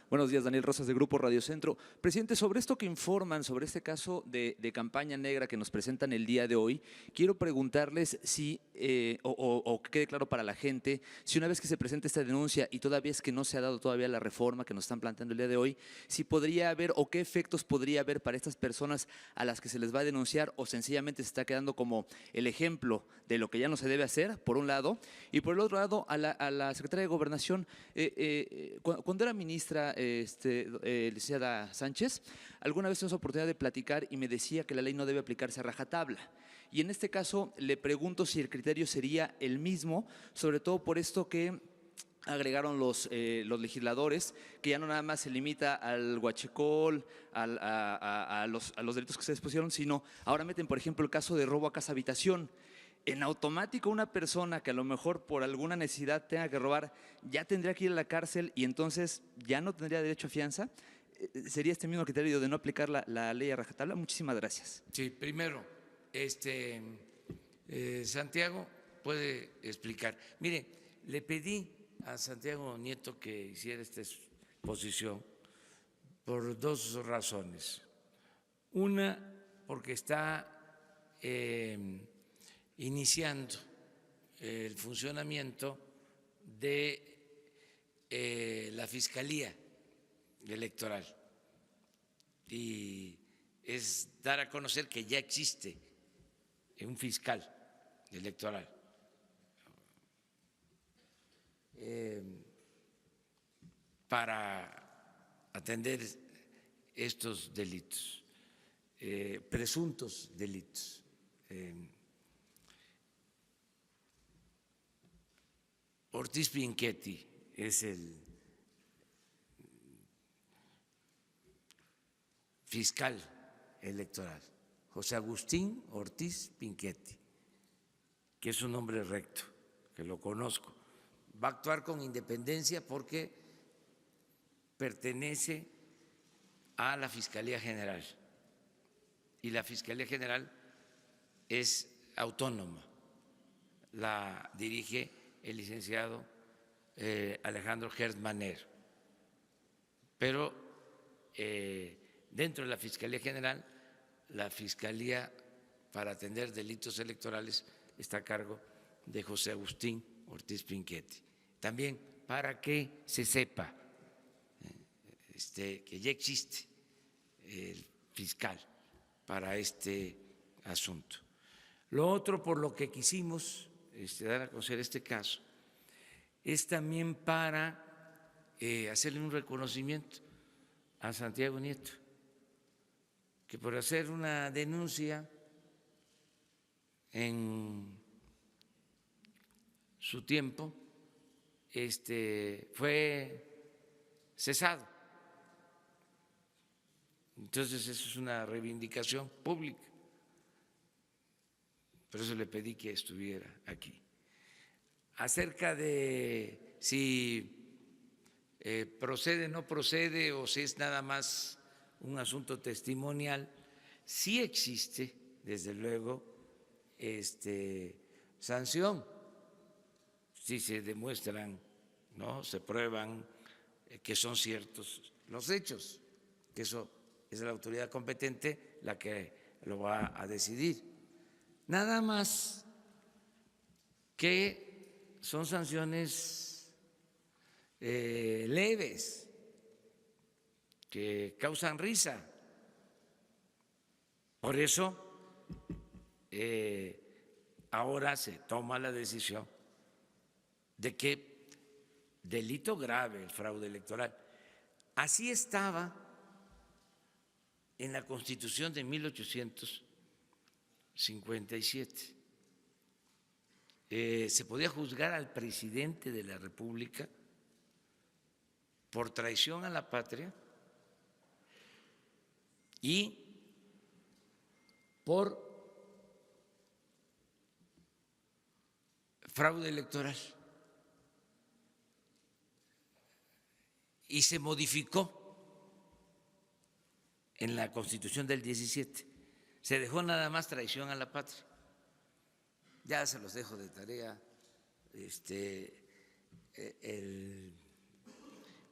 Buenos días, Daniel Rosas, de Grupo Radio Centro. Presidente, sobre esto que informan, sobre este caso de campaña negra que nos presentan el día de hoy, quiero preguntarles si, o que quede claro para la gente, si una vez que se presente esta denuncia y todavía es que no se ha dado todavía la reforma que nos están planteando el día de hoy, si podría haber o qué efectos podría haber para estas personas a las que se les va a denunciar o sencillamente se está quedando como el ejemplo de lo que ya no se debe hacer, por un lado, y por el otro lado, a la secretaria de Gobernación, cuando era ministra, licenciada Sánchez, alguna vez tuvimos oportunidad de platicar y me decía que la ley no debe aplicarse a rajatabla. Y en este caso le pregunto si el criterio sería el mismo, sobre todo por esto que agregaron los legisladores, que ya no nada más se limita al huachicol, a los delitos que se expusieron, sino ahora meten, por ejemplo, el caso de robo a casa habitación. En automático una persona que a lo mejor por alguna necesidad tenga que robar ya tendría que ir a la cárcel y entonces ya no tendría derecho a fianza. ¿Sería este mismo criterio de no aplicar la ley a rajatabla? Muchísimas gracias. Sí, primero, Santiago puede explicar. Mire, le pedí a Santiago Nieto que hiciera esta exposición por dos razones. Una, porque está iniciando el funcionamiento de la Fiscalía Electoral y es dar a conocer que ya existe un fiscal electoral. Para atender estos delitos, presuntos delitos. Ortiz Pinchetti es el fiscal electoral, José Agustín Ortiz Pinchetti, que es un hombre recto, que lo conozco. Va a actuar con independencia porque pertenece a la Fiscalía General y la Fiscalía General es autónoma, la dirige el licenciado Alejandro Gertz Manero, pero dentro de la Fiscalía General, la Fiscalía para atender delitos electorales está a cargo de José Agustín Ortiz Pinchetti. También para que se sepa que ya existe el fiscal para este asunto. Lo otro por lo que quisimos dar a conocer este caso es también para hacerle un reconocimiento a Santiago Nieto, que por hacer una denuncia en su tiempo fue cesado. Entonces eso es una reivindicación pública. Por eso le pedí que estuviera aquí. Acerca de si procede o no procede o si es nada más un asunto testimonial, sí existe, desde luego, sanción. Si se demuestran, ¿no? Se prueban que son ciertos los hechos, que eso es la autoridad competente la que lo va a decidir. Nada más que son sanciones leves, que causan risa. Por eso ahora se toma la decisión de que delito grave el fraude electoral. Así estaba en la Constitución de 1857. Se podía juzgar al presidente de la República por traición a la patria y por fraude electoral. Y se modificó en la Constitución del 17. Se dejó nada más traición a la patria. Ya se los dejo de tarea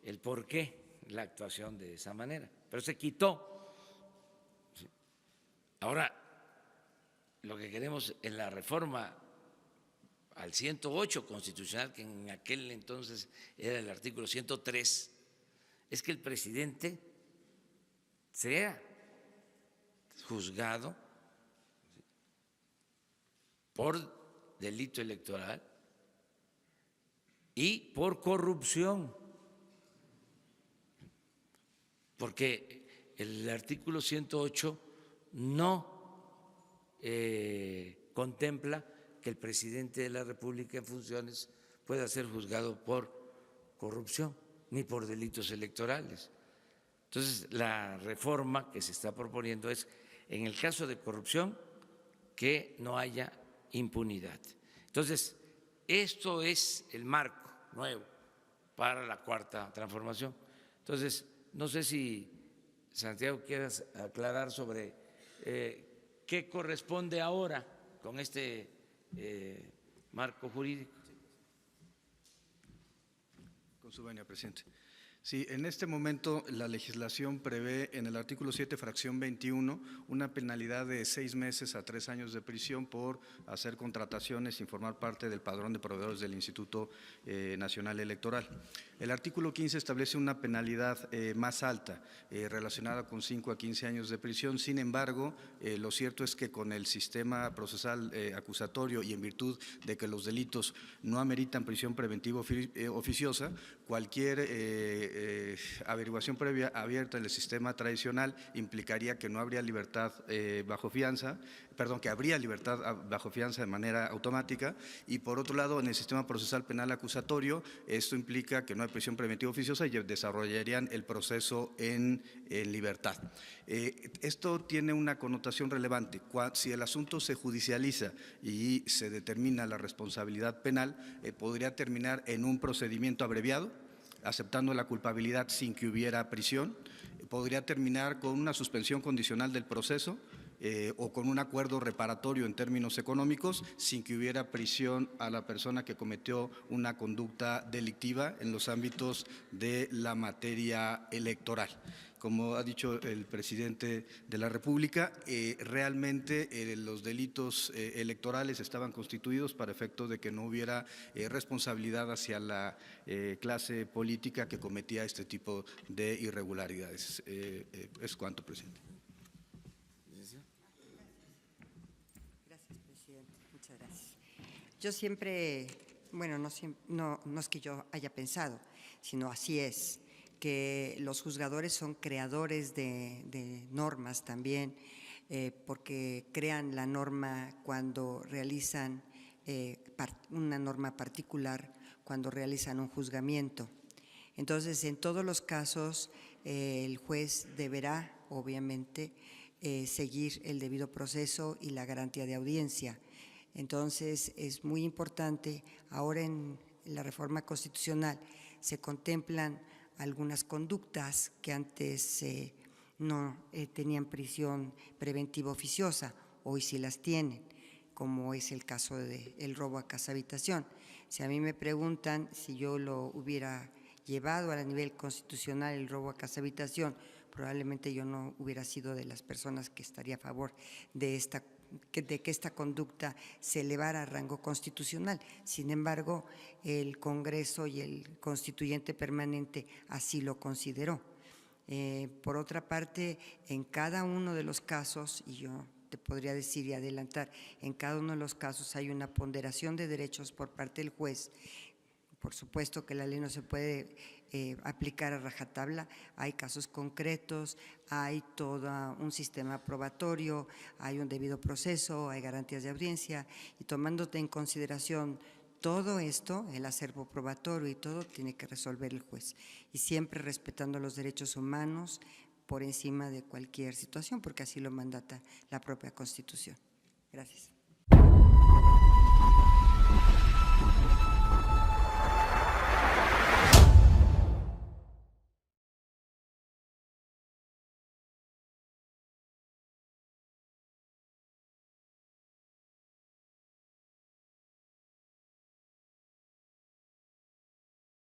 el por qué la actuación de esa manera, pero se quitó. Ahora, lo que queremos en la reforma al 108 constitucional, que en aquel entonces era el artículo 103, es que el presidente sea juzgado por delito electoral y por corrupción, porque el artículo 108 no contempla que el presidente de la República en funciones pueda ser juzgado por corrupción ni por delitos electorales. Entonces, la reforma que se está proponiendo es, en el caso de corrupción, que no haya impunidad. Entonces, esto es el marco nuevo para la cuarta transformación. Entonces, no sé si, Santiago, quieras aclarar sobre qué corresponde ahora con este marco jurídico. Con su venia, presidente. Sí, en este momento la legislación prevé en el artículo 7, fracción 21, una penalidad de 6 meses a 3 años de prisión por hacer contrataciones sin formar parte del padrón de proveedores del Instituto Nacional Electoral. El artículo 15 establece una penalidad más alta, relacionada con 5 a 15 años de prisión. Sin embargo, lo cierto es que con el sistema procesal acusatorio y en virtud de que los delitos no ameritan prisión preventiva oficiosa, cualquier averiguación previa abierta en el sistema tradicional implicaría que no habría libertad bajo fianza, que habría libertad bajo fianza de manera automática, y por otro lado en el sistema procesal penal acusatorio esto implica que no hay prisión preventiva oficiosa y desarrollarían el proceso en libertad. Esto tiene una connotación relevante. Si el asunto se judicializa y se determina la responsabilidad penal, podría terminar en un procedimiento abreviado, aceptando la culpabilidad sin que hubiera prisión, podría terminar con una suspensión condicional del proceso o con un acuerdo reparatorio en términos económicos sin que hubiera prisión a la persona que cometió una conducta delictiva en los ámbitos de la materia electoral. Como ha dicho el presidente de la República, realmente los delitos electorales estaban constituidos para efecto de que no hubiera responsabilidad hacia la clase política que cometía este tipo de irregularidades. Es cuanto, presidente. Gracias, presidente. Muchas gracias. Yo siempre, bueno, no es que yo haya pensado, sino así es, que los juzgadores son creadores de normas también, porque crean la norma cuando realizan una norma particular, cuando realizan un juzgamiento. Entonces, en todos los casos, el juez deberá, obviamente, seguir el debido proceso y la garantía de audiencia. Entonces, es muy importante, ahora en la reforma constitucional se contemplan algunas conductas que antes no tenían prisión preventiva oficiosa, hoy sí las tienen, como es el caso del robo a casa habitación. Si a mí me preguntan si yo lo hubiera llevado a nivel constitucional el robo a casa habitación, probablemente yo no hubiera sido de las personas que estaría a favor de que esta conducta se elevara a rango constitucional. Sin embargo, el Congreso y el constituyente permanente así lo consideró. Por otra parte, en cada uno de los casos, y yo te podría decir y adelantar, en cada uno de los casos hay una ponderación de derechos por parte del juez. Por supuesto que la ley no se puede aplicar a rajatabla, hay casos concretos, hay todo un sistema probatorio, hay un debido proceso, hay garantías de audiencia, y tomándote en consideración todo esto, el acervo probatorio y todo, tiene que resolver el juez, y siempre respetando los derechos humanos por encima de cualquier situación, porque así lo mandata la propia Constitución. Gracias.